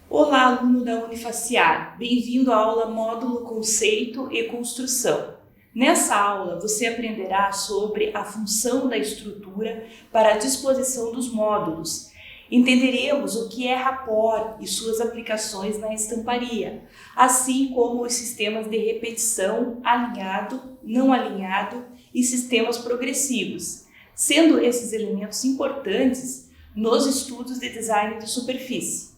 Olá, aluno da Unifaciar, bem-vindo à aula Módulo Conceito e Construção. Nessa aula, você aprenderá sobre a função da estrutura para a disposição dos módulos. Entenderemos o que é rapport e suas aplicações na estamparia, assim como os sistemas de repetição, alinhado, não alinhado e sistemas progressivos, sendo esses elementos importantes nos estudos de design de superfície.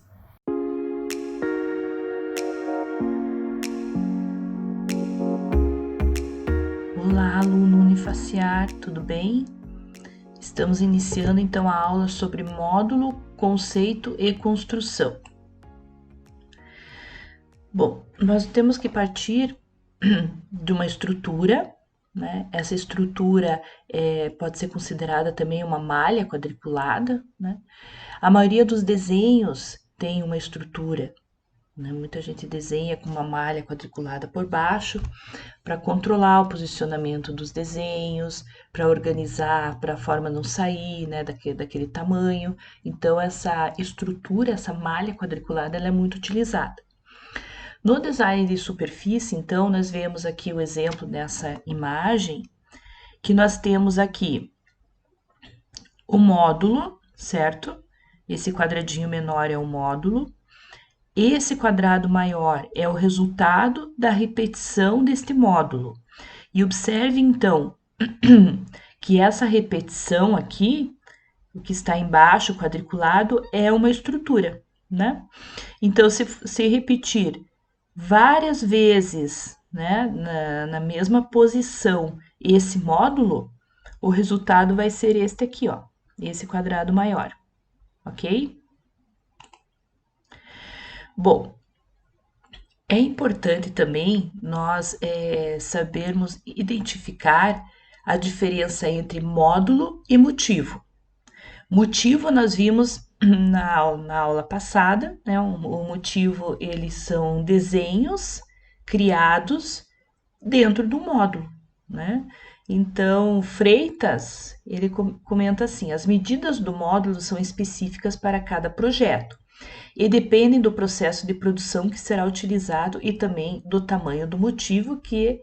Olá, aluno Unifaciar, tudo bem? Estamos iniciando então a aula sobre módulo, conceito e construção. Bom, nós temos que partir de uma estrutura, né? Essa estrutura pode ser considerada também uma malha quadriculada, né? A maioria dos desenhos tem uma estrutura, né? Muita gente desenha com uma malha quadriculada por baixo, para controlar o posicionamento dos desenhos, para organizar, para a forma não sair, né, daquele tamanho. Então, essa estrutura, essa malha quadriculada, ela é muito utilizada. No design de superfície, então, nós vemos aqui o exemplo nessa imagem, que nós temos aqui o módulo, certo? Esse quadradinho menor é o módulo. Esse quadrado maior é o resultado da repetição deste módulo. E observe, então, que essa repetição aqui, o que está embaixo, quadriculado, é uma estrutura, né? Então, se repetir várias vezes, né, na mesma posição, esse módulo, o resultado vai ser este aqui, ó, esse quadrado maior, ok? Bom, é importante também nós sabermos identificar a diferença entre módulo e motivo. Motivo nós vimos na aula passada, né? O motivo, eles são desenhos criados dentro do módulo, né? Então, Freitas, ele comenta assim, as medidas do módulo são específicas para cada projeto e dependem do processo de produção que será utilizado e também do tamanho do motivo que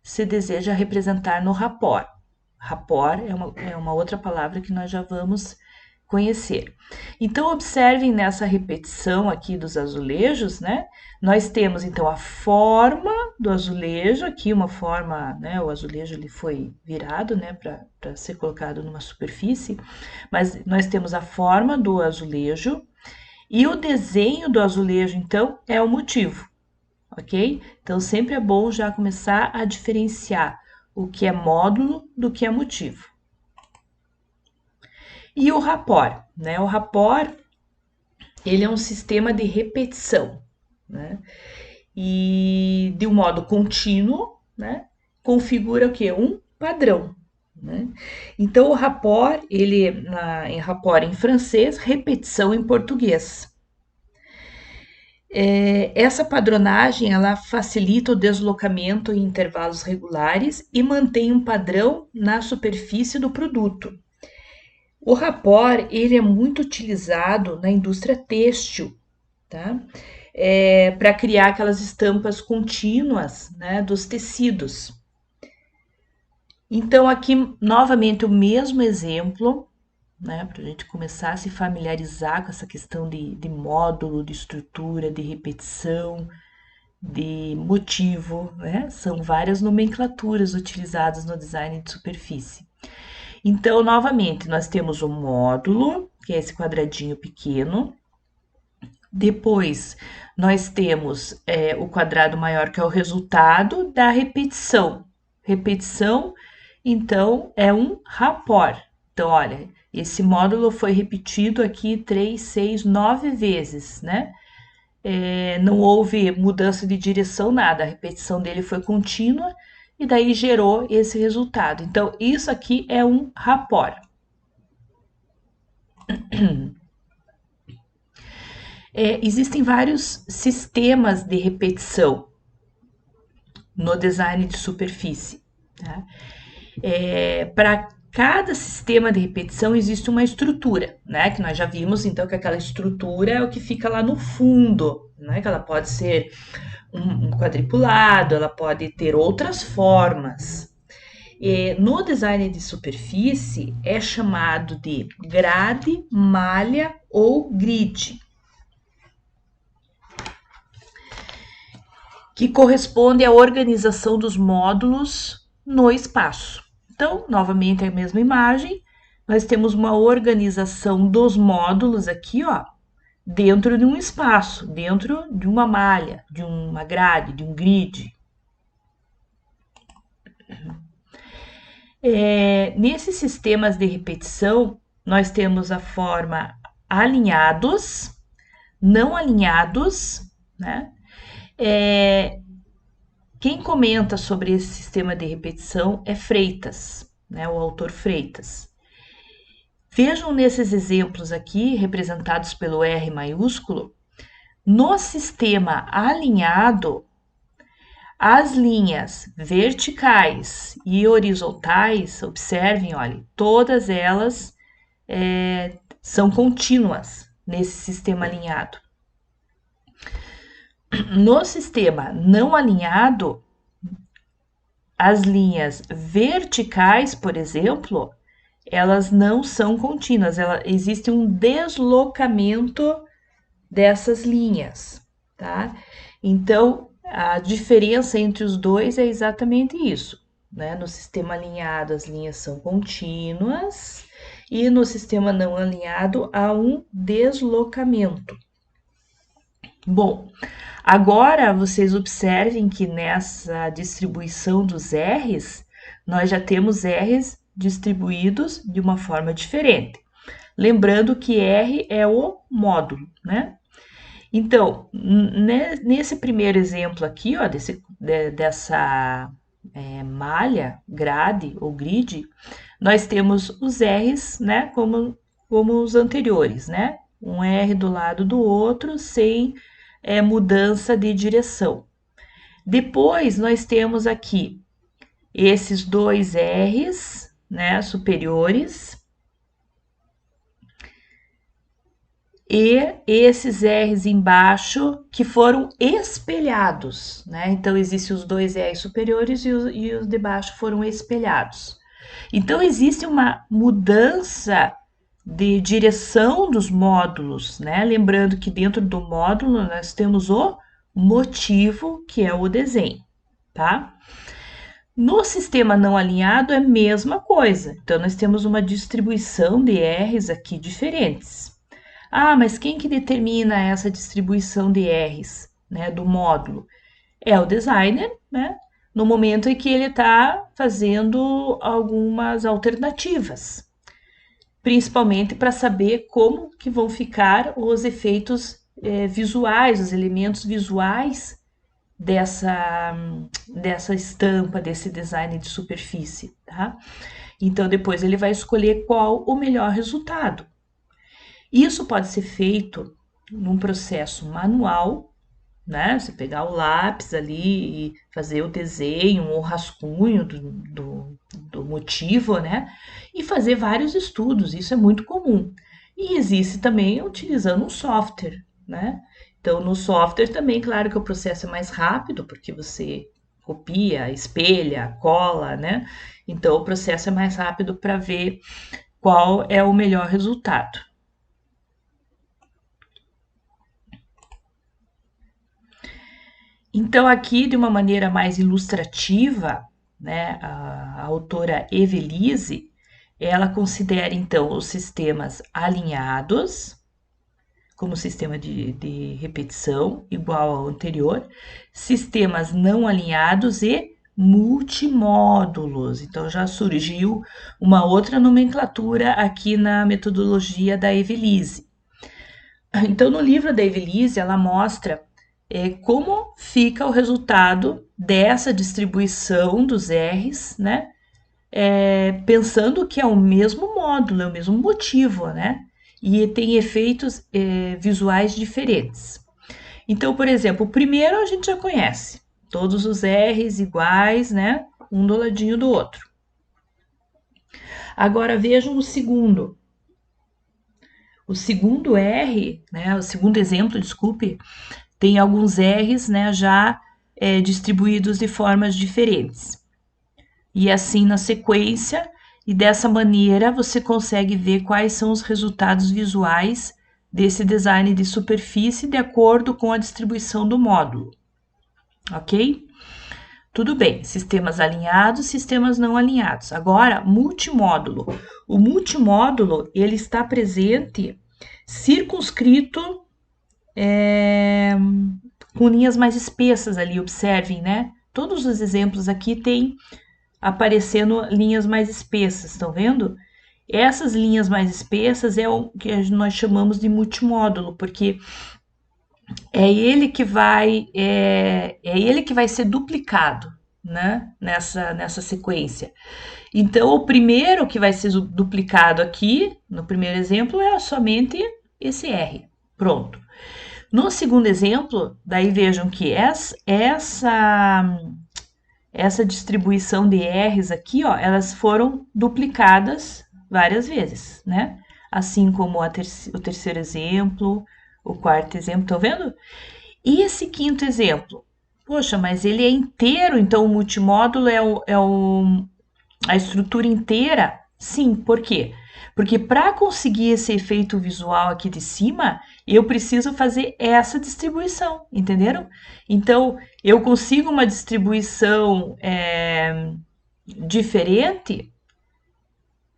se deseja representar no rapport. Rapport é uma outra palavra que nós já vamos conhecer. Então, observem nessa repetição aqui dos azulejos, né? Nós temos, então, a forma do azulejo, aqui uma forma, né? O azulejo ele foi virado, né? Para ser colocado numa superfície, mas nós temos a forma do azulejo e o desenho do azulejo, então, é o motivo, ok? Então, sempre é bom já começar a diferenciar o que é módulo do que é motivo. E o rapport, né? O rapport, ele é um sistema de repetição, né? E de um modo contínuo, né? Configura o que? Um padrão, né? Então, o rapport, ele em rapport em francês, repetição em português. Essa padronagem, ela facilita o deslocamento em intervalos regulares e mantém um padrão na superfície do produto. O rapport, ele é muito utilizado na indústria têxtil, tá? Para criar aquelas estampas contínuas, né, dos tecidos. Então, aqui, novamente, o mesmo exemplo, né, para a gente começar a se familiarizar com essa questão de módulo, de estrutura, de repetição, de motivo, né? São várias nomenclaturas utilizadas no design de superfície. Então, novamente, nós temos o módulo, que é esse quadradinho pequeno. Depois, nós temos o quadrado maior, que é o resultado da repetição. Repetição, então, é um rapport. Então, olha, esse módulo foi repetido aqui 3, 6, 9 vezes, né? Não houve mudança de direção, nada. A repetição dele foi contínua e daí gerou esse resultado. Então, isso aqui é um rapport. Existem vários sistemas de repetição no design de superfície. Tá? Para Cada sistema de repetição existe uma estrutura, né? Que nós já vimos, então, que aquela estrutura é o que fica lá no fundo, né? Que ela pode ser um quadripulado, ela pode ter outras formas. E no design de superfície é chamado de grade, malha ou grid, que corresponde à organização dos módulos no espaço. Então, novamente a mesma imagem, nós temos uma organização dos módulos aqui, ó, dentro de um espaço, dentro de uma malha, de uma grade, de um grid. Nesses sistemas de repetição, nós temos a forma alinhados, não alinhados, né? Quem comenta sobre esse sistema de repetição é Freitas, né? O autor Freitas. Vejam nesses exemplos aqui, representados pelo R maiúsculo, no sistema alinhado, as linhas verticais e horizontais, observem, olha, todas elas são contínuas nesse sistema alinhado. No sistema não alinhado, as linhas verticais, por exemplo, elas não são contínuas, existe um deslocamento dessas linhas, tá? Então, a diferença entre os dois é exatamente isso, né? No sistema alinhado, as linhas são contínuas e no sistema não alinhado há um deslocamento. Bom, agora vocês observem que nessa distribuição dos R's, nós já temos R's distribuídos de uma forma diferente. Lembrando que R é o módulo, né? Então, nesse primeiro exemplo aqui, ó, dessa malha, grade ou grid, nós temos os R's, né, como os anteriores, né? Um R do lado do outro, sem mudança de direção. Depois, nós temos aqui esses dois R's, né, superiores, e esses R's embaixo que foram espelhados, né? Então, existem os dois R's superiores e os de baixo foram espelhados. Então, existe uma mudança de direção dos módulos, né? Lembrando que dentro do módulo nós temos o motivo, que é o desenho, tá? No sistema não alinhado é a mesma coisa. Então, nós temos uma distribuição de R's aqui diferentes. Ah, mas quem que determina essa distribuição de R's, né, do módulo? É o designer, né? No momento em que ele está fazendo algumas alternativas, principalmente para saber como que vão ficar os efeitos visuais, os elementos visuais dessa estampa, desse design de superfície, tá? Então, depois ele vai escolher qual o melhor resultado. Isso pode ser feito num processo manual, né? Você pegar o lápis ali e fazer o desenho ou rascunho do motivo, né? E fazer vários estudos, isso é muito comum. E existe também utilizando um software, né? Então, no software também, claro que o processo é mais rápido, porque você copia, espelha, cola, né? Então, o processo é mais rápido para ver qual é o melhor resultado. Então, aqui, de uma maneira mais ilustrativa, né, a autora Evelise, ela considera, então, os sistemas alinhados, como sistema de repetição, igual ao anterior, sistemas não alinhados e multimódulos. Então, já surgiu uma outra nomenclatura aqui na metodologia da Evelise. Então, no livro da Evelise, ela mostra como fica o resultado dessa distribuição dos R's, né? Pensando que é o mesmo módulo, é o mesmo motivo, né? E tem efeitos visuais diferentes. Então, por exemplo, o primeiro a gente já conhece, todos os R's iguais, né? Um do ladinho do outro. Agora vejam o segundo. O segundo R, né, o segundo exemplo, desculpe, tem alguns R's, né, já distribuídos de formas diferentes. E assim na sequência, e dessa maneira você consegue ver quais são os resultados visuais desse design de superfície de acordo com a distribuição do módulo. Ok? Tudo bem, sistemas alinhados, sistemas não alinhados. Agora, multimódulo. O multimódulo, ele está presente circunscrito com linhas mais espessas ali, observem, né? Todos os exemplos aqui têm aparecendo linhas mais espessas, estão vendo? Essas linhas mais espessas é o que nós chamamos de multimódulo, porque é ele que vai ser duplicado, né? Nessa sequência. Então, o primeiro que vai ser duplicado aqui, no primeiro exemplo, é somente esse R. Pronto. No segundo exemplo, daí vejam que essa distribuição de R's aqui, ó, elas foram duplicadas várias vezes, né? Assim como o terceiro exemplo, o quarto exemplo, estão vendo? E esse quinto exemplo? Poxa, mas ele é inteiro, então o multimódulo a estrutura inteira? Sim, por quê? Porque para conseguir esse efeito visual aqui de cima, eu preciso fazer essa distribuição, entenderam? Então, eu consigo uma distribuição diferente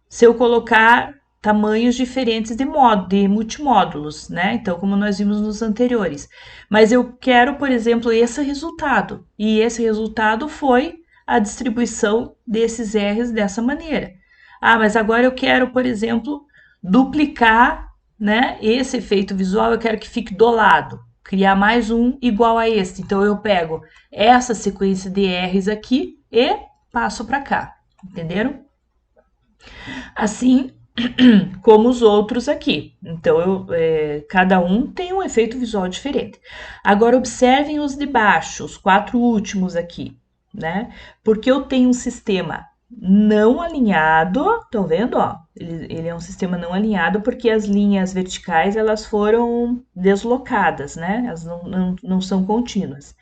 se eu colocar tamanhos diferentes de multimódulos, né? Então, como nós vimos nos anteriores. Mas eu quero, por exemplo, esse resultado. E esse resultado foi a distribuição desses R's dessa maneira. Ah, mas agora eu quero, por exemplo, duplicar, né, esse efeito visual, eu quero que fique do lado. Criar mais um igual a esse. Então, eu pego essa sequência de R's aqui e passo para cá. Entenderam? Assim como os outros aqui. Então, cada um tem um efeito visual diferente. Agora, observem os de baixo, os 4 últimos aqui, né? Porque eu tenho um sistema não alinhado, estão vendo, ó? Ele é um sistema não alinhado porque as linhas verticais, elas foram deslocadas, né? Elas não são contínuas.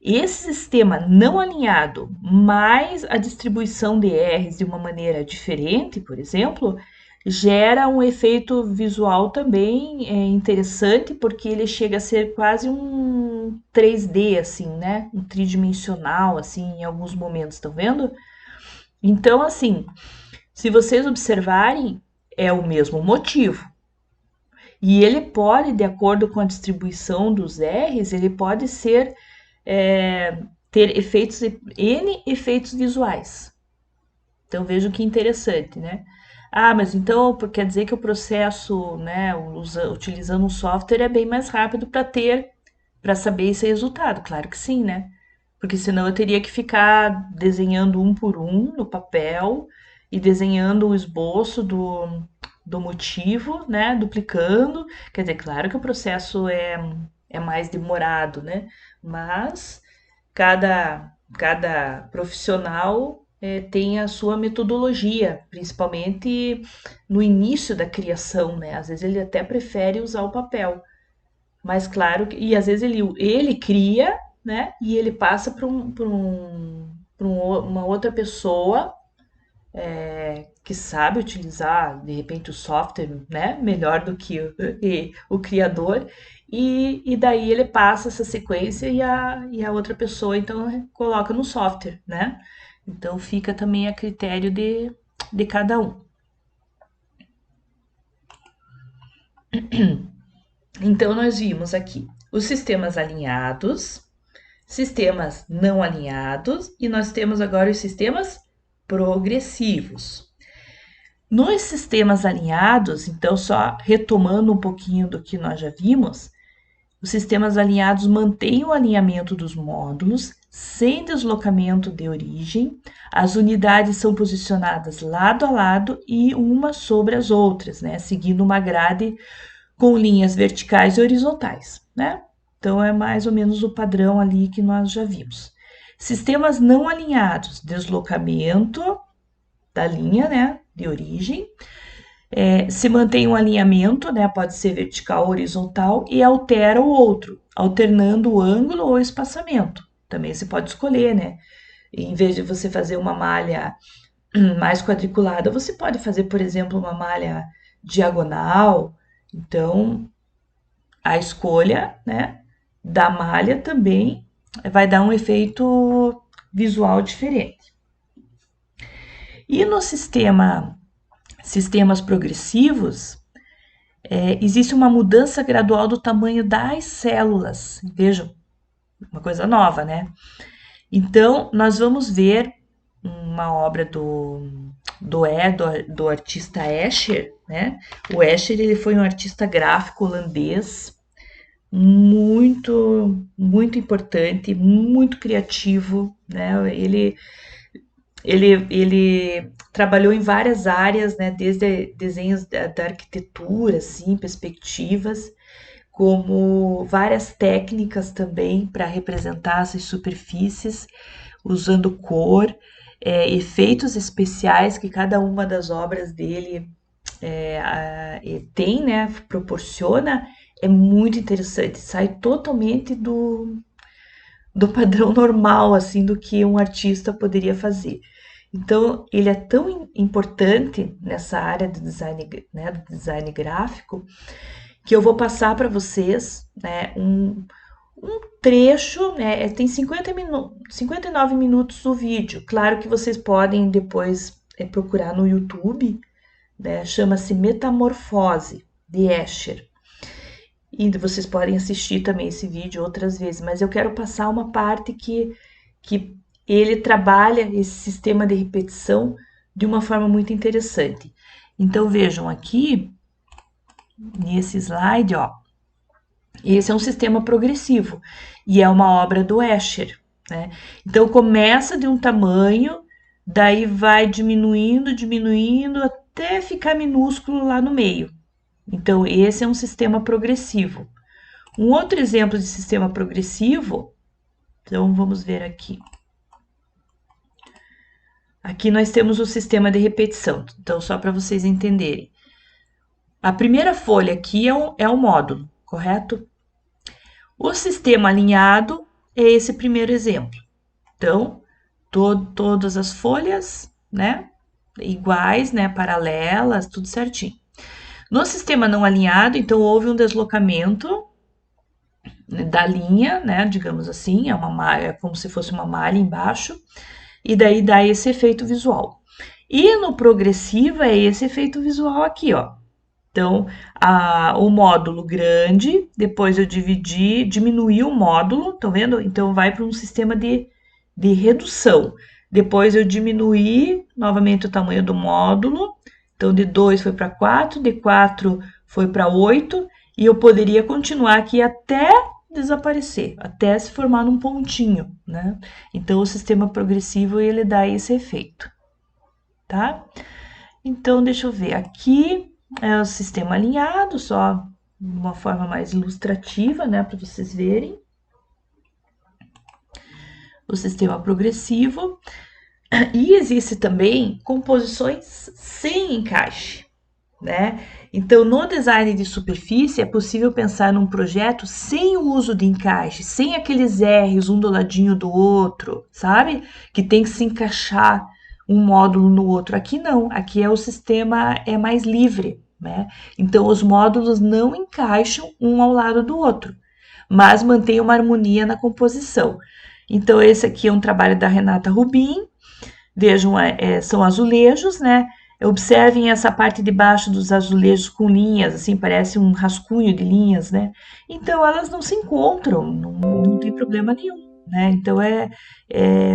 Esse sistema não alinhado, mais a distribuição de R's de uma maneira diferente, por exemplo, gera um efeito visual também interessante, porque ele chega a ser quase um 3D, assim, né? Um tridimensional, assim, em alguns momentos, estão vendo? Então, assim, se vocês observarem, é o mesmo motivo. E ele pode, de acordo com a distribuição dos R's, ele pode ser ter N efeitos visuais. Então, vejam que interessante, né? Ah, mas então quer dizer que o processo, né, utilizando um software é bem mais rápido para saber esse resultado? Claro que sim, né? Porque senão eu teria que ficar desenhando um por um no papel e desenhando o esboço do motivo, né, duplicando. Quer dizer, claro que o processo é mais demorado, né? Mas cada profissional tem a sua metodologia, principalmente no início da criação, né? Às vezes ele até prefere usar o papel, mas claro, e às vezes ele cria, né? E ele passa para uma outra pessoa que sabe utilizar, de repente, o software, né? Melhor do que o criador. E daí ele passa essa sequência e a outra pessoa, então, coloca no software, né? Então, fica também a critério de cada um. Então, nós vimos aqui os sistemas alinhados, sistemas não alinhados, e nós temos agora os sistemas progressivos. Nos sistemas alinhados, então, só retomando um pouquinho do que nós já vimos, os sistemas alinhados mantêm o alinhamento dos módulos sem deslocamento de origem. As unidades são posicionadas lado a lado e uma sobre as outras, né? Seguindo uma grade com linhas verticais e horizontais, né? Então, é mais ou menos o padrão ali que nós já vimos. Sistemas não alinhados, deslocamento da linha, né? de origem. Se mantém um alinhamento, né, pode ser vertical ou horizontal, e altera o outro, alternando o ângulo ou espaçamento. Também você pode escolher, né? Em vez de você fazer uma malha mais quadriculada, você pode fazer, por exemplo, uma malha diagonal. Então, a escolha, né, da malha também vai dar um efeito visual diferente. E no sistemas progressivos, existe uma mudança gradual do tamanho das células. Vejam, uma coisa nova, né? Então, nós vamos ver uma obra do artista Escher, né? O Escher, ele foi um artista gráfico holandês muito, muito importante, muito criativo, né? Ele trabalhou em várias áreas, né? Desde desenhos da arquitetura, assim, perspectivas, como várias técnicas também para representar essas superfícies, usando cor, efeitos especiais que cada uma das obras dele tem, né? Proporciona, é muito interessante, sai totalmente do padrão normal, assim, do que um artista poderia fazer. Então, ele é tão importante nessa área do design, né, do design gráfico, que eu vou passar para vocês, né, um trecho, né, tem 59 minutos do vídeo. Claro que vocês podem depois procurar no YouTube, né, chama-se Metamorfose, de Escher. E vocês podem assistir também esse vídeo outras vezes, mas eu quero passar uma parte que ele trabalha esse sistema de repetição de uma forma muito interessante. Então, vejam aqui, nesse slide, ó, esse é um sistema progressivo e é uma obra do Escher, né? Então, começa de um tamanho, daí vai diminuindo, diminuindo, até ficar minúsculo lá no meio. Então, esse é um sistema progressivo. Um outro exemplo de sistema progressivo, então vamos ver aqui. Aqui nós temos o sistema de repetição, então só para vocês entenderem. A primeira folha aqui é um módulo, correto? O sistema alinhado é esse primeiro exemplo. Então, todas as folhas, né, iguais, né, paralelas, tudo certinho. No sistema não alinhado, então houve um deslocamento da linha, né, digamos assim, é uma malha, como se fosse uma malha embaixo, e daí dá esse efeito visual. E no progressivo é esse efeito visual aqui, ó. Então, o módulo grande, depois eu diminuí o módulo, estão vendo? Então, vai para um sistema de redução. Depois eu diminuí novamente o tamanho do módulo, então de 2 foi para 4, de 4 foi para 8, e eu poderia continuar aqui até desaparecer, até se formar num pontinho, né? Então, o sistema progressivo, ele dá esse efeito, tá? Então, deixa eu ver, aqui é o sistema alinhado, só de uma forma mais ilustrativa, né, para vocês verem. O sistema progressivo. E existe também composições sem encaixe, né? Então, no design de superfície, é possível pensar num projeto sem o uso de encaixe, sem aqueles R's, um do ladinho do outro, sabe? Que tem que se encaixar um módulo no outro. Aqui não, aqui o sistema é mais livre, né? Então, os módulos não encaixam um ao lado do outro, mas mantém uma harmonia na composição. Então, esse aqui é um trabalho da Renata Rubin. Vejam, são azulejos, né? Observem essa parte de baixo dos azulejos com linhas, assim, parece um rascunho de linhas, né? Então, elas não se encontram, não tem problema nenhum, né? Então, é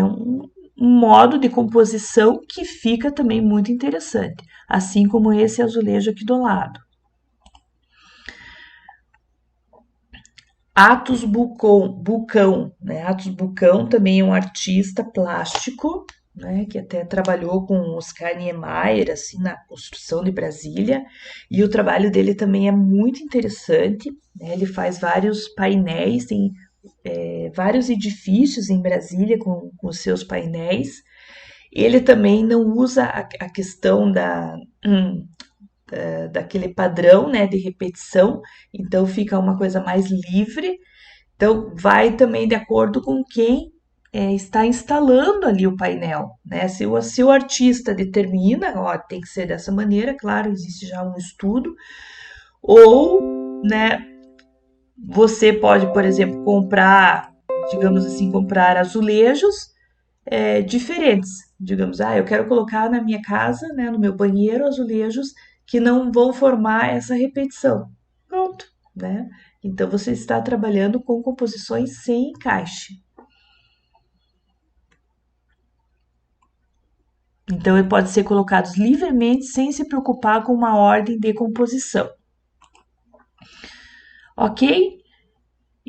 um modo de composição que fica também muito interessante, assim como esse azulejo aqui do lado. Atos Bucão, né? Atos Bucão também é um artista plástico, né, que até trabalhou com Oscar Niemeyer, assim, na construção de Brasília, e o trabalho dele também é muito interessante, né, ele faz vários painéis, tem vários edifícios em Brasília com os seus painéis, Ele também não usa a questão daquele padrão, né, de repetição, então fica uma coisa mais livre. Então, vai também de acordo com quem está instalando ali o painel, né? Se o artista determina, ó, tem que ser dessa maneira, claro, existe já um estudo, ou, né, você pode, por exemplo, comprar, digamos assim, comprar azulejos diferentes. Digamos, eu quero colocar na minha casa, né, no meu banheiro, azulejos que não vão formar essa repetição. Pronto, né? Então você está trabalhando com composições sem encaixe. Então ele pode ser colocados livremente sem se preocupar com uma ordem de composição. Ok?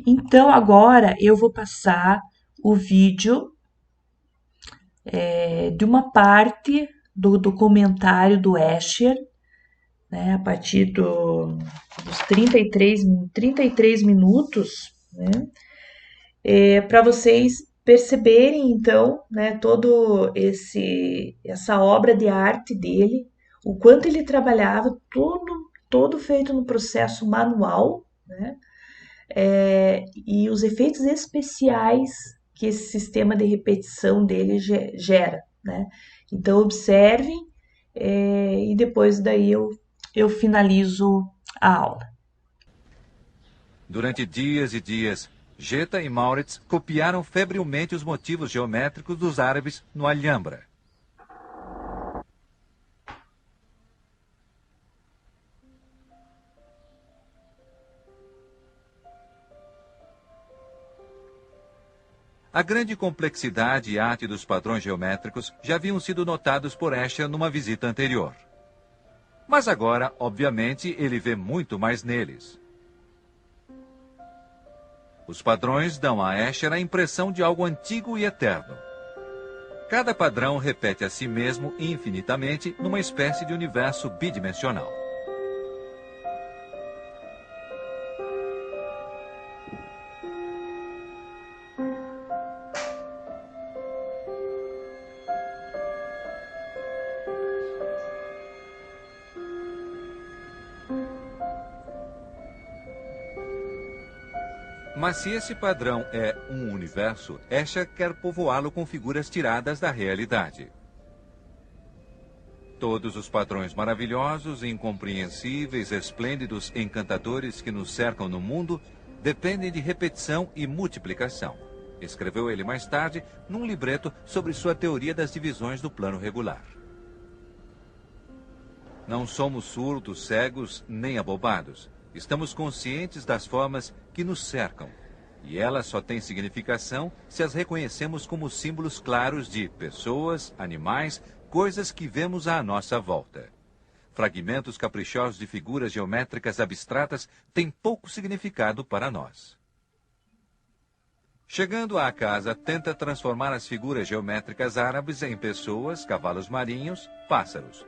Então agora eu vou passar o vídeo de uma parte do documentário do Escher, né, a partir dos 33 minutos, né, para vocês perceberem então, né, essa obra de arte dele, o quanto ele trabalhava, todo feito no processo manual, né, e os efeitos especiais que esse sistema de repetição dele gera, né? Então observem e depois daí eu finalizo a aula. Durante dias e dias, Geta e Mauritz copiaram febrilmente os motivos geométricos dos árabes no Alhambra. A grande complexidade e arte dos padrões geométricos já haviam sido notados por Escher numa visita anterior. Mas agora, obviamente, ele vê muito mais neles. Os padrões dão a Escher a impressão de algo antigo e eterno. Cada padrão repete a si mesmo infinitamente numa espécie de universo bidimensional. Mas se esse padrão é um universo, Escher quer povoá-lo com figuras tiradas da realidade. Todos os padrões maravilhosos, incompreensíveis, esplêndidos, encantadores que nos cercam no mundo dependem de repetição e multiplicação. Escreveu ele mais tarde num libreto sobre sua teoria das divisões do plano regular. Não somos surdos, cegos, nem abobados. Estamos conscientes das formas que nos cercam, e elas só têm significação se as reconhecemos como símbolos claros de pessoas, animais, coisas que vemos à nossa volta. Fragmentos caprichosos de figuras geométricas abstratas têm pouco significado para nós. Chegando à casa, tenta transformar as figuras geométricas árabes em pessoas, cavalos marinhos, pássaros.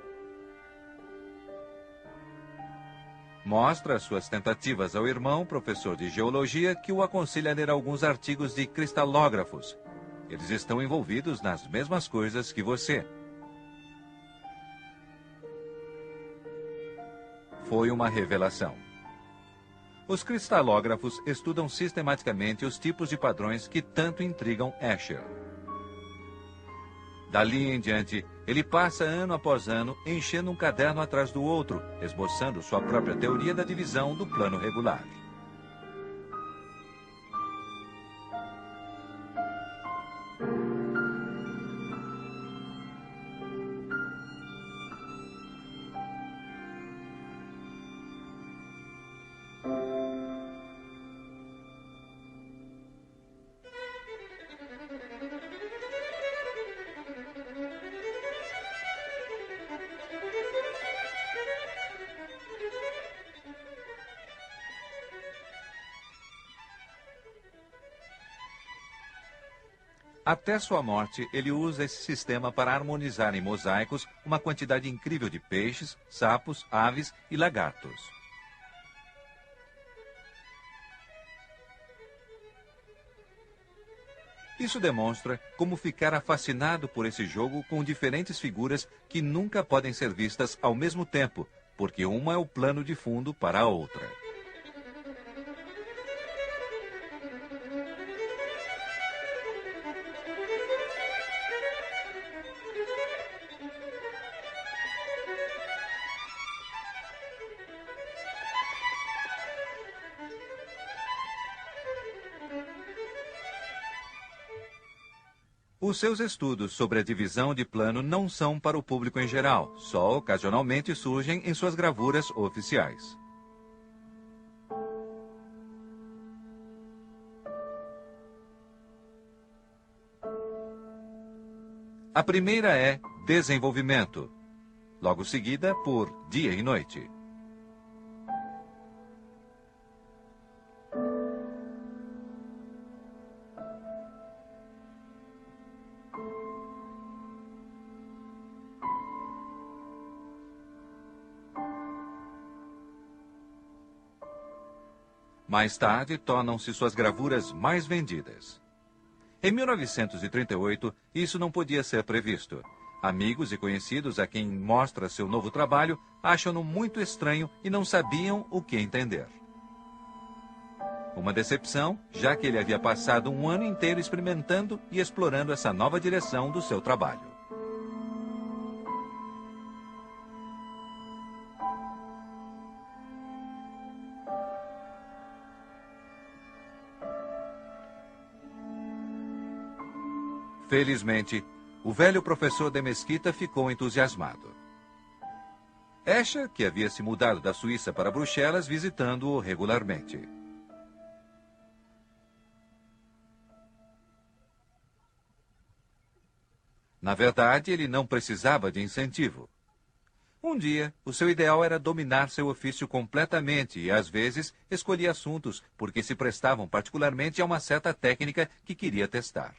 Mostra suas tentativas ao irmão, professor de geologia, que o aconselha a ler alguns artigos de cristalógrafos. Eles estão envolvidos nas mesmas coisas que você. Foi uma revelação. Os cristalógrafos estudam sistematicamente os tipos de padrões que tanto intrigam Escher. Dali em diante, ele passa ano após ano enchendo um caderno atrás do outro, esboçando sua própria teoria da divisão do plano regular. Até sua morte, ele usa esse sistema para harmonizar em mosaicos uma quantidade incrível de peixes, sapos, aves e lagartos. Isso demonstra como ficara fascinado por esse jogo com diferentes figuras que nunca podem ser vistas ao mesmo tempo, porque uma é o plano de fundo para a outra. Os seus estudos sobre a divisão de plano não são para o público em geral, só ocasionalmente surgem em suas gravuras oficiais. A primeira é desenvolvimento, logo seguida por dia e noite. Mais tarde, tornam-se suas gravuras mais vendidas. Em 1938, isso não podia ser previsto. Amigos e conhecidos a quem mostra seu novo trabalho acham-no muito estranho e não sabiam o que entender. Uma decepção, já que ele havia passado um ano inteiro experimentando e explorando essa nova direção do seu trabalho. Felizmente, o velho professor de Mesquita ficou entusiasmado. Escher, que havia se mudado da Suíça para Bruxelas, visitando-o regularmente. Na verdade, ele não precisava de incentivo. Um dia, o seu ideal era dominar seu ofício completamente e, às vezes, escolhia assuntos porque se prestavam particularmente a uma certa técnica que queria testar.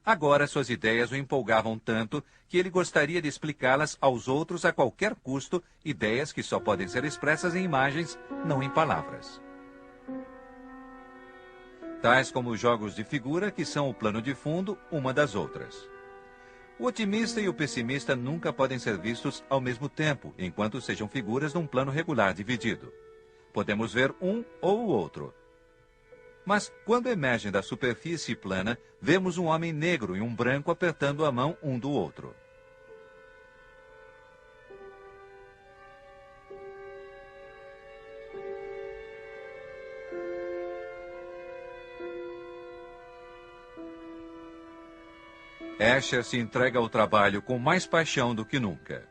Agora suas ideias o empolgavam tanto que ele gostaria de explicá-las aos outros a qualquer custo, ideias que só podem ser expressas em imagens, não em palavras. Tais como os jogos de figura, que são o plano de fundo uma das outras. O otimista e o pessimista nunca podem ser vistos ao mesmo tempo, enquanto sejam figuras num plano regular dividido. Podemos ver um ou o outro. Mas, quando emergem da superfície plana, vemos um homem negro e um branco apertando a mão um do outro. Escher se entrega ao trabalho com mais paixão do que nunca.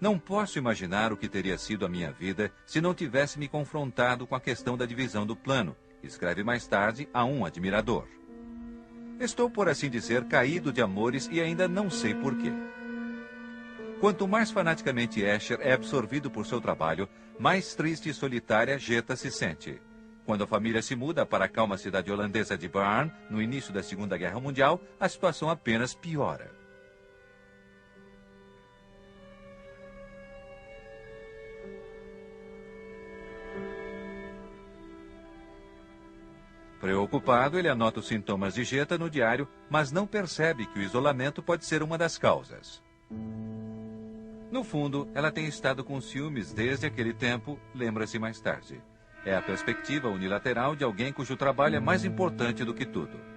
Não posso imaginar o que teria sido a minha vida se não tivesse me confrontado com a questão da divisão do plano, escreve mais tarde a um admirador. Estou, por assim dizer, caído de amores e ainda não sei porquê. Quanto mais fanaticamente Escher é absorvido por seu trabalho, mais triste e solitária Jetta se sente. Quando a família se muda para a calma cidade holandesa de Baarn, no início da Segunda Guerra Mundial, a situação apenas piora. Preocupado, ele anota os sintomas de Jetta no diário, mas não percebe que o isolamento pode ser uma das causas. No fundo, ela tem estado com ciúmes desde aquele tempo, lembra-se mais tarde. É a perspectiva unilateral de alguém cujo trabalho é mais importante do que tudo.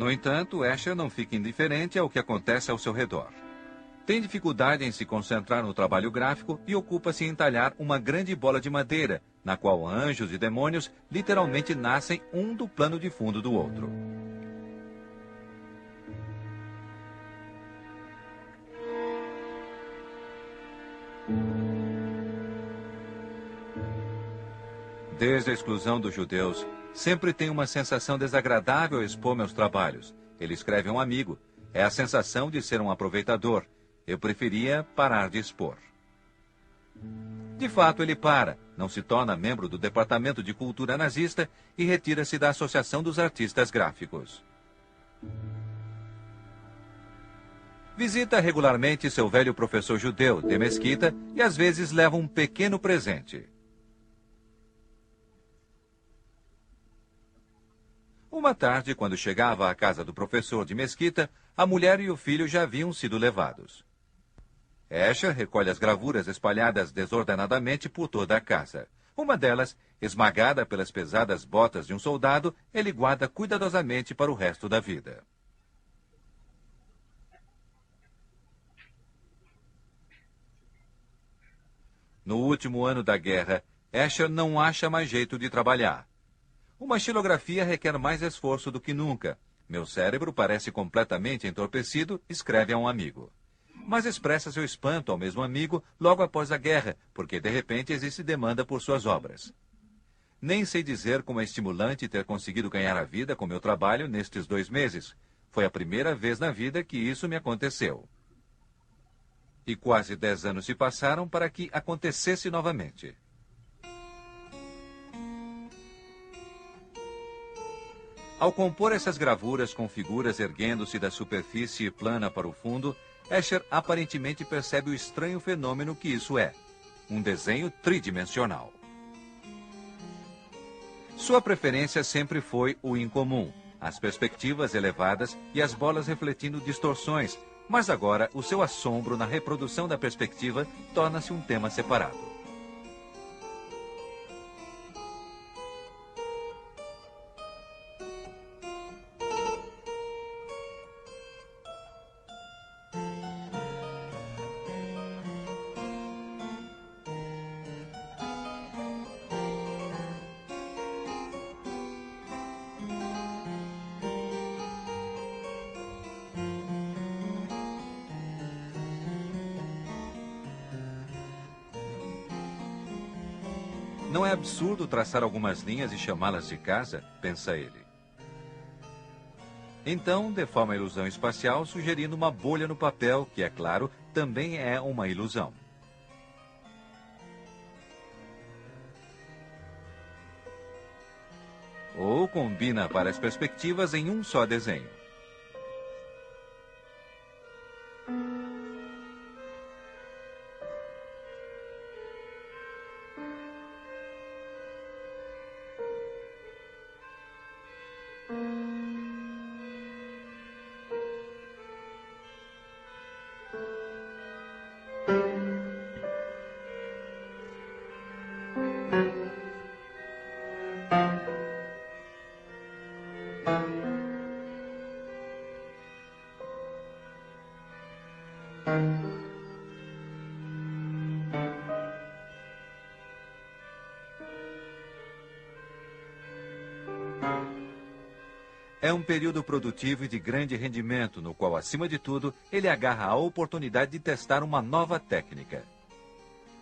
No entanto, Escher não fica indiferente ao que acontece ao seu redor. Tem dificuldade em se concentrar no trabalho gráfico e ocupa-se em entalhar uma grande bola de madeira, na qual anjos e demônios literalmente nascem um do plano de fundo do outro. Desde a exclusão dos judeus, sempre tenho uma sensação desagradável ao expor meus trabalhos. Ele escreve a um amigo. É a sensação de ser um aproveitador. Eu preferia parar de expor. De fato, ele para, não se torna membro do Departamento de Cultura nazista e retira-se da Associação dos Artistas Gráficos. Visita regularmente seu velho professor judeu, de Mesquita, e às vezes leva um pequeno presente. Uma tarde, quando chegava à casa do professor de Mesquita, a mulher e o filho já haviam sido levados. Escher recolhe as gravuras espalhadas desordenadamente por toda a casa. Uma delas, esmagada pelas pesadas botas de um soldado, ele guarda cuidadosamente para o resto da vida. No último ano da guerra, Escher não acha mais jeito de trabalhar. Uma xilografia requer mais esforço do que nunca. Meu cérebro parece completamente entorpecido, escreve a um amigo. Mas expressa seu espanto ao mesmo amigo logo após a guerra, porque de repente existe demanda por suas obras. Nem sei dizer como é estimulante ter conseguido ganhar a vida com meu trabalho nestes 2 meses. Foi a primeira vez na vida que isso me aconteceu. E quase 10 anos se passaram para que acontecesse novamente. Ao compor essas gravuras com figuras erguendo-se da superfície plana para o fundo, Escher aparentemente percebe o estranho fenômeno que isso é: um desenho tridimensional. Sua preferência sempre foi o incomum, as perspectivas elevadas e as bolas refletindo distorções, mas agora o seu assombro na reprodução da perspectiva torna-se um tema separado. Não é absurdo traçar algumas linhas e chamá-las de casa? Pensa ele. Então, deforma a ilusão espacial sugerindo uma bolha no papel, que, é claro, também é uma ilusão. Ou combina várias perspectivas em um só desenho. É um período produtivo e de grande rendimento, no qual, acima de tudo, ele agarra a oportunidade de testar uma nova técnica.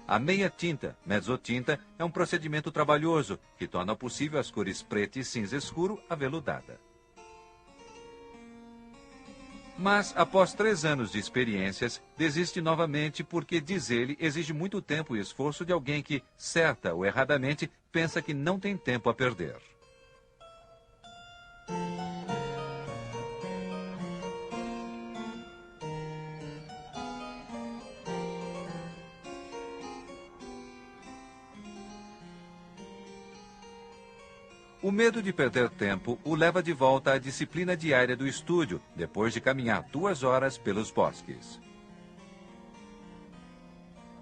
A meia-tinta, mezzotinta, é um procedimento trabalhoso, que torna possível as cores preta e cinza escuro aveludada. Mas, após 3 anos de experiências, desiste novamente porque, diz ele, exige muito tempo e esforço de alguém que, certa ou erradamente, pensa que não tem tempo a perder. O medo de perder tempo o leva de volta à disciplina diária do estúdio, depois de caminhar 2 horas pelos bosques.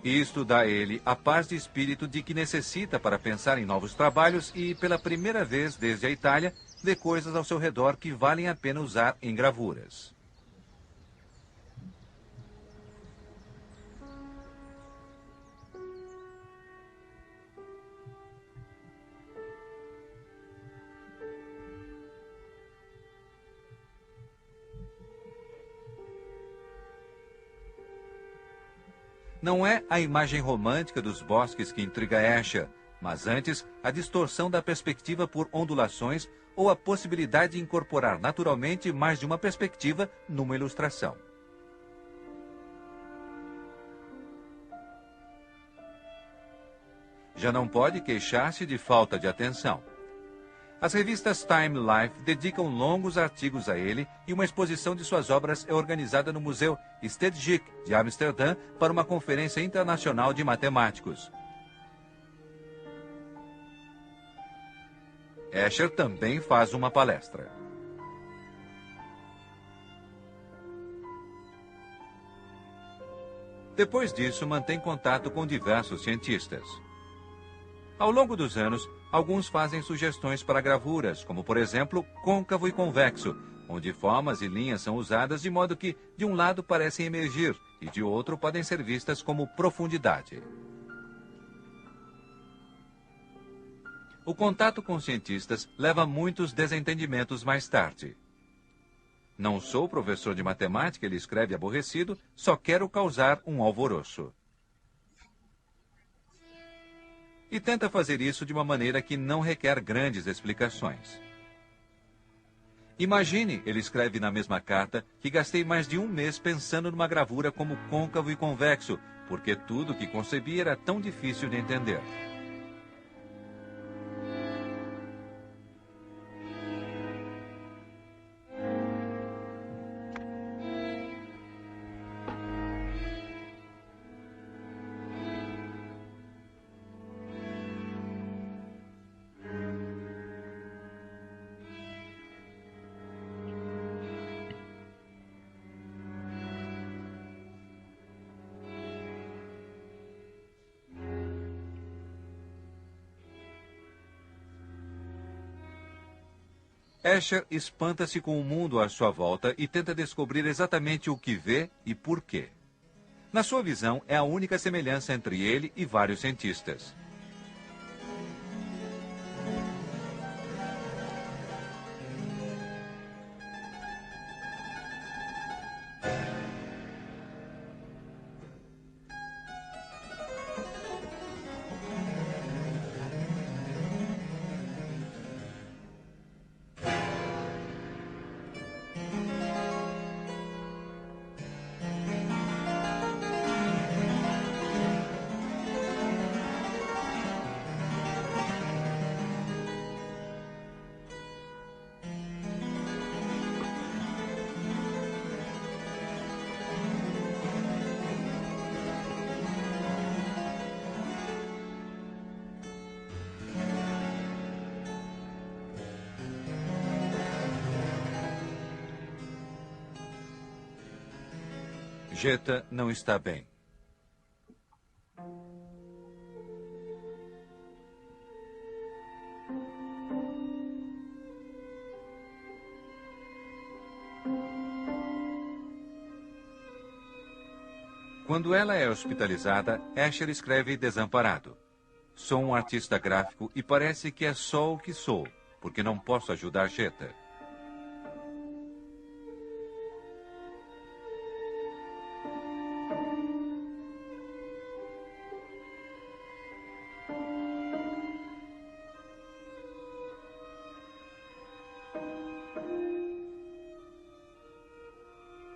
Isto dá a ele a paz de espírito de que necessita para pensar em novos trabalhos e, pela primeira vez desde a Itália, vê coisas ao seu redor que valem a pena usar em gravuras. Não é a imagem romântica dos bosques que intriga Escher, mas antes a distorção da perspectiva por ondulações ou a possibilidade de incorporar naturalmente mais de uma perspectiva numa ilustração. já não pode queixar-se de falta de atenção. As revistas Time e Life dedicam longos artigos a ele e uma exposição de suas obras é organizada no Museu Stedelijk de Amsterdã para uma conferência internacional de matemáticos. Escher também faz uma palestra. Depois disso, mantém contato com diversos cientistas. Ao longo dos anos, alguns fazem sugestões para gravuras, como por exemplo, côncavo e convexo, onde formas e linhas são usadas de modo que de um lado parecem emergir e de outro podem ser vistas como profundidade. O contato com cientistas leva a muitos desentendimentos mais tarde. Não sou professor de matemática, ele escreve aborrecido, só quero causar um alvoroço. E tenta fazer isso de uma maneira que não requer grandes explicações. Imagine, ele escreve na mesma carta, que gastei mais de um mês pensando numa gravura como côncavo e convexo, porque tudo que concebi era tão difícil de entender. Escher espanta-se com o mundo à sua volta e tenta descobrir exatamente o que vê e por quê. Na sua visão, é a única semelhança entre ele e vários cientistas. Jeta não está bem. Quando ela é hospitalizada, Escher escreve desamparado. Sou um artista gráfico e parece que é só o que sou, porque não posso ajudar Jeta.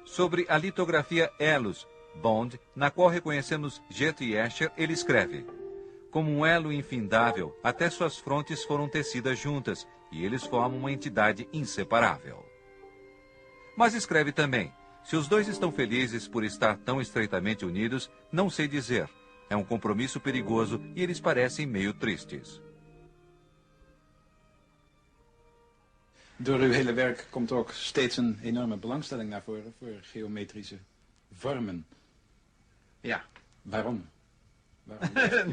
Sobre a litografia Elos, Bond, na qual reconhecemos Jeta e Escher, ele escreve: como um elo infindável, até suas frontes foram tecidas juntas, e eles formam uma entidade inseparável. Mas escreve também: se os dois estão felizes por estar tão estreitamente unidos, não sei dizer. É um compromisso perigoso e eles parecem meio tristes. Door uw hele werk komt ook steeds een enorme belangstelling naar voren voor geometrische vormen. Ja. Waarom?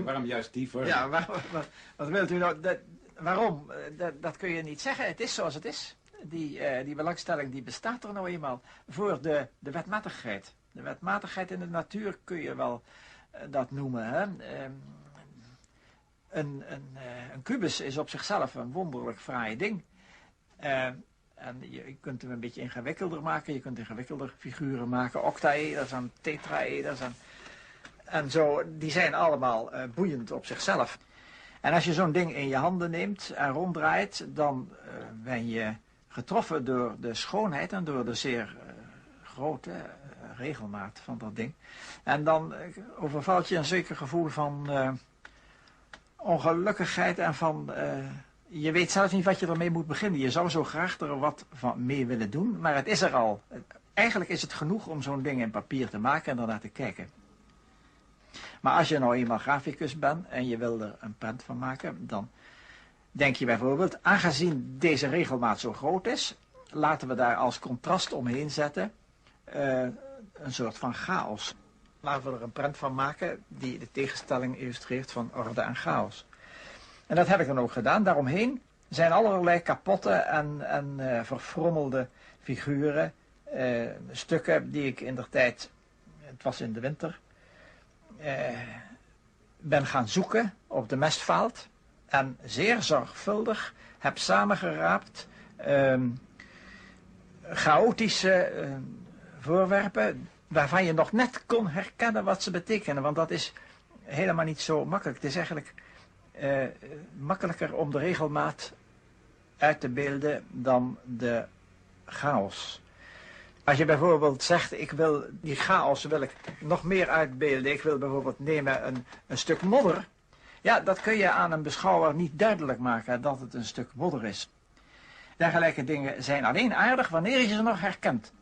Waarom juist die vorm? Ja, wat wilt u nou? Waarom? Dat kun je niet zeggen. Het is zoals het is. Die belangstelling die bestaat er nou eenmaal voor de wetmatigheid. De wetmatigheid in de natuur kun je wel dat noemen. Hè? Een kubus is op zichzelf een wonderlijk fraai ding. En je kunt hem een beetje ingewikkelder maken. Je kunt ingewikkelder figuren maken. Octaeders en tetraeders en zo. Die zijn allemaal boeiend op zichzelf. En als je zo'n ding in je handen neemt en ronddraait, dan ben je getroffen door de schoonheid en door de zeer grote regelmaat van dat ding. En dan overvalt je een zeker gevoel van ongelukkigheid en van... je weet zelf niet wat je ermee moet beginnen. Je zou zo graag er wat van mee willen doen, maar het is er al. Eigenlijk is het genoeg om zo'n ding in papier te maken en ernaar te kijken. Maar als je nou eenmaal graficus bent en je wil er een prent van maken, dan denk je bijvoorbeeld, aangezien deze regelmaat zo groot is, laten we daar als contrast omheen zetten een soort van chaos. Laten we er een prent van maken die de tegenstelling illustreert van orde en chaos. En dat heb ik dan ook gedaan. Daaromheen zijn allerlei kapotte en verfrommelde figuren, stukken die ik indertijd, het was in de winter, ben gaan zoeken op de mestvaalt en zeer zorgvuldig heb samengeraapt chaotische voorwerpen waarvan je nog net kon herkennen wat ze betekenen, want dat is helemaal niet zo makkelijk. Het is eigenlijk makkelijker om de regelmaat uit te beelden dan de chaos. Als je bijvoorbeeld zegt, ik wil die chaos wil ik nog meer uitbeelden, ik wil bijvoorbeeld nemen een stuk modder, ja, dat kun je aan een beschouwer niet duidelijk maken dat het een stuk modder is. Dergelijke dingen zijn alleen aardig wanneer je ze nog herkent.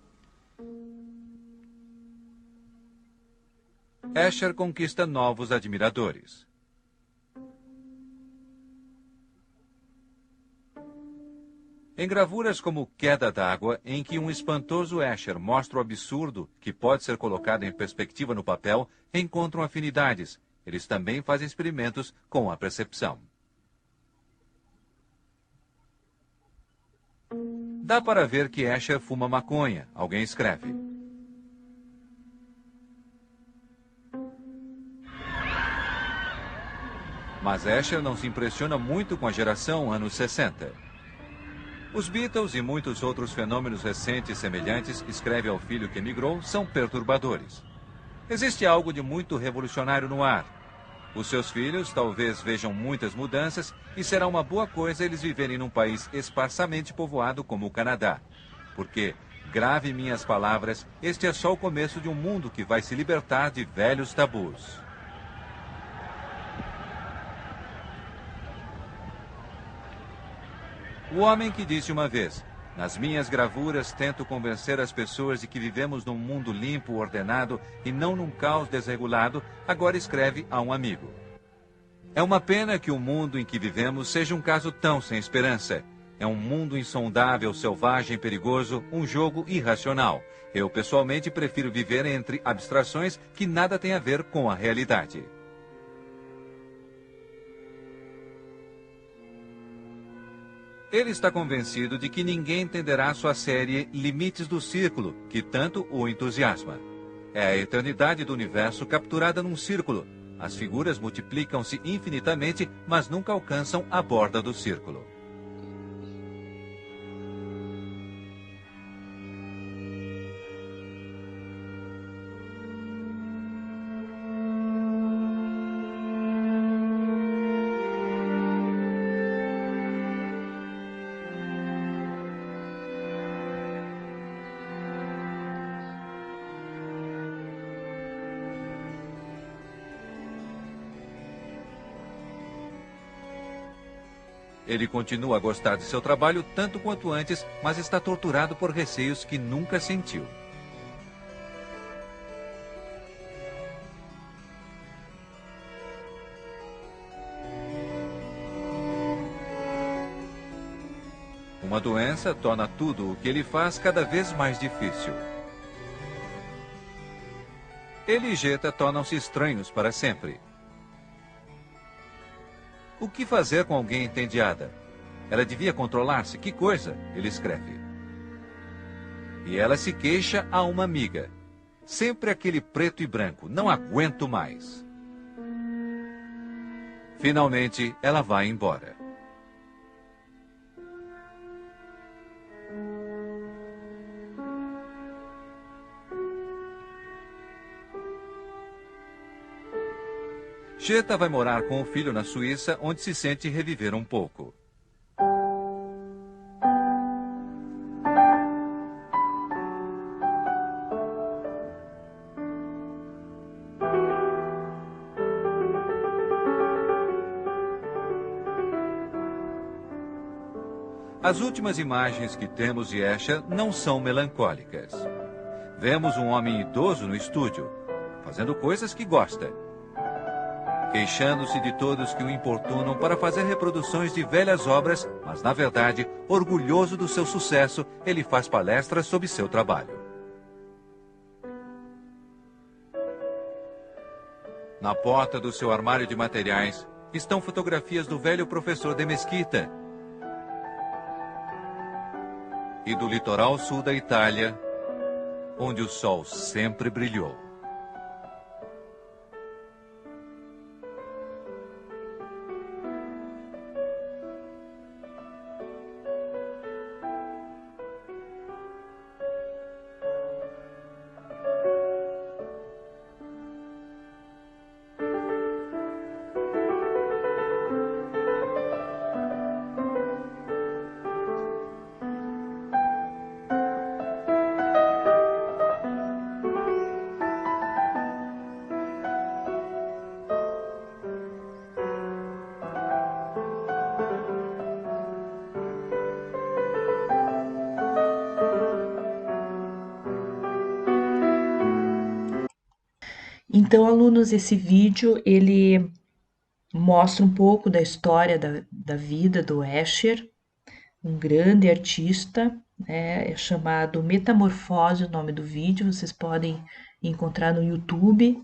Escher conquista novos admiradores. Em gravuras como Queda d'Água, em que espantoso Escher mostra o absurdo que pode ser colocado em perspectiva no papel, encontram afinidades. Eles também fazem experimentos com a percepção. Dá para ver que Escher fuma maconha, alguém escreve. Mas Escher não se impressiona muito com a geração anos 60. Os Beatles e muitos outros fenômenos recentes semelhantes, escreve ao filho que emigrou, são perturbadores. Existe algo de muito revolucionário no ar. Os seus filhos talvez vejam muitas mudanças e será uma boa coisa eles viverem num país esparsamente povoado como o Canadá. Porque, grave minhas palavras, este é só o começo de um mundo que vai se libertar de velhos tabus. O homem que disse uma vez, nas minhas gravuras tento convencer as pessoas de que vivemos num mundo limpo, ordenado e não num caos desregulado, agora escreve a um amigo. É uma pena que o mundo em que vivemos seja um caso tão sem esperança. É um mundo insondável, selvagem, perigoso, um jogo irracional. Eu, pessoalmente, prefiro viver entre abstrações que nada têm a ver com a realidade. Ele está convencido de que ninguém entenderá sua série Limites do Círculo, que tanto o entusiasma. É a eternidade do universo capturada num círculo. As figuras multiplicam-se infinitamente, mas nunca alcançam a borda do círculo. Ele continua a gostar de seu trabalho tanto quanto antes, mas está torturado por receios que nunca sentiu. Uma doença torna tudo o que ele faz cada vez mais difícil. Ele e Jeta tornam-se estranhos para sempre. O que fazer com alguém entediada? Ela devia controlar-se, que coisa, ele escreve. E ela se queixa a uma amiga. Sempre aquele preto e branco, não aguento mais. Finalmente, ela vai embora. Jeta vai morar com o filho na Suíça, onde se sente reviver um pouco. As últimas imagens que temos de Escher não são melancólicas. Vemos um homem idoso no estúdio, fazendo coisas que gosta, queixando-se de todos que o importunam para fazer reproduções de velhas obras, mas, na verdade, orgulhoso do seu sucesso, ele faz palestras sobre seu trabalho. Na porta do seu armário de materiais estão fotografias do velho professor de Mesquita e do litoral sul da Itália, onde o sol sempre brilhou. Então, alunos, esse vídeo, ele mostra um pouco da história da vida do Escher, um grande artista, né, é chamado Metamorfose, o nome do vídeo, vocês podem encontrar no YouTube.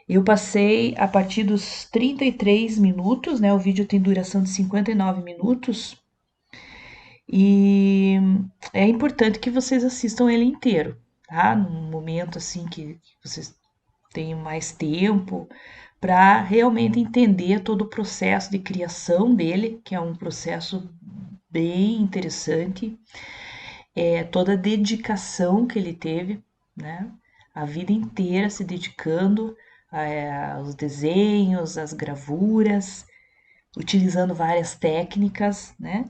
Eu passei a partir dos 33 minutos, né, o vídeo tem duração de 59 minutos, e é importante que vocês assistam ele inteiro, tá? Num momento assim que vocês tenham mais tempo, para realmente entender todo o processo de criação dele, que é um processo bem interessante, toda a dedicação que ele teve, né? A vida inteira se dedicando aos desenhos, às gravuras, utilizando várias técnicas, né?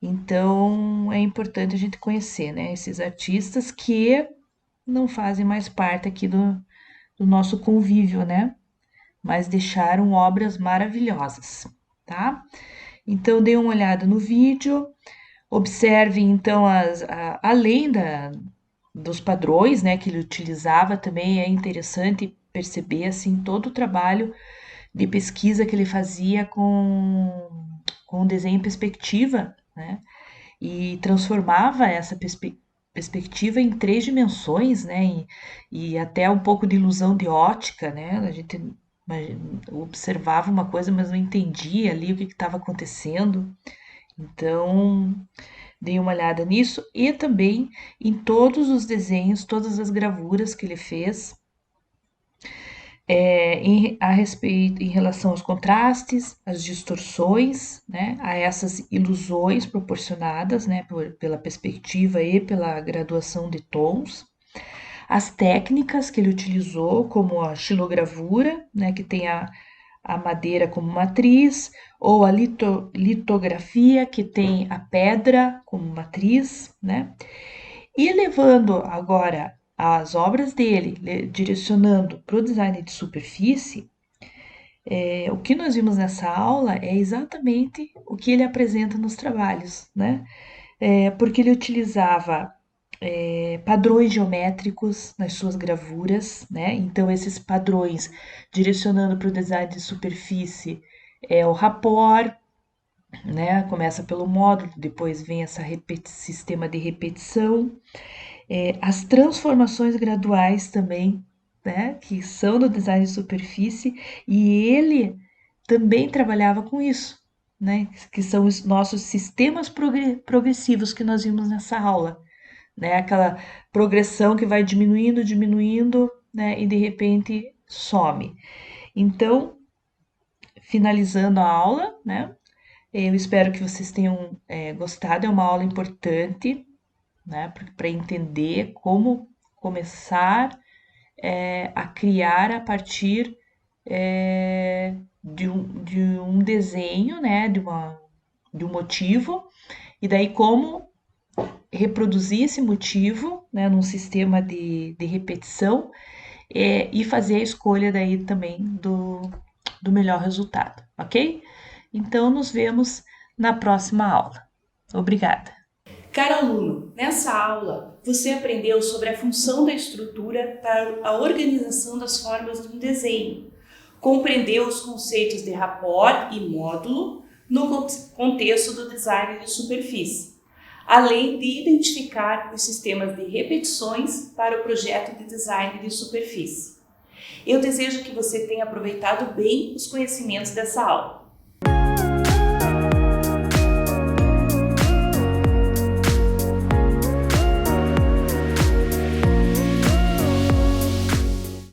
Então é importante a gente conhecer, né, esses artistas que não fazem mais parte aqui do nosso convívio, né? Mas deixaram obras maravilhosas, tá? Então, dê uma olhada no vídeo, observe, então, além dos padrões, né, que ele utilizava, também é interessante perceber, assim, todo o trabalho de pesquisa que ele fazia com desenho em perspectiva, né? E transformava essa perspectiva em 3 dimensões, né? E até um pouco de ilusão de ótica, né? A gente observava uma coisa, mas não entendia ali o que estava acontecendo. Então, dei uma olhada nisso e também em todos os desenhos, todas as gravuras que ele fez em relação aos contrastes, às distorções, né, a essas ilusões proporcionadas, né, pela perspectiva e pela graduação de tons, as técnicas que ele utilizou, como a xilogravura, né, que tem a madeira como matriz, ou a litografia, que tem a pedra como matriz, né, e levando agora as obras dele, direcionando para o design de superfície, o que nós vimos nessa aula é exatamente o que ele apresenta nos trabalhos, né? Porque ele utilizava padrões geométricos nas suas gravuras, né? Então, esses padrões direcionando para o design de superfície é o rapport, né? Começa pelo módulo, depois vem esse sistema de repetição. As transformações graduais também, né, que são do design de superfície, e ele também trabalhava com isso, né, que são os nossos sistemas progressivos que nós vimos nessa aula, né, aquela progressão que vai diminuindo, diminuindo, né, e de repente some. Então, finalizando a aula, né, eu espero que vocês tenham gostado, é uma aula importante, né, para entender como começar a criar a partir de um desenho, né, de um motivo, e daí como reproduzir esse motivo, né, num sistema de repetição, e fazer a escolha daí também do melhor resultado, ok? Então, nos vemos na próxima aula. Obrigada. Caro aluno, nessa aula você aprendeu sobre a função da estrutura para a organização das formas de um desenho. Compreendeu os conceitos de rapport e módulo no contexto do design de superfície, além de identificar os sistemas de repetições para o projeto de design de superfície. Eu desejo que você tenha aproveitado bem os conhecimentos dessa aula.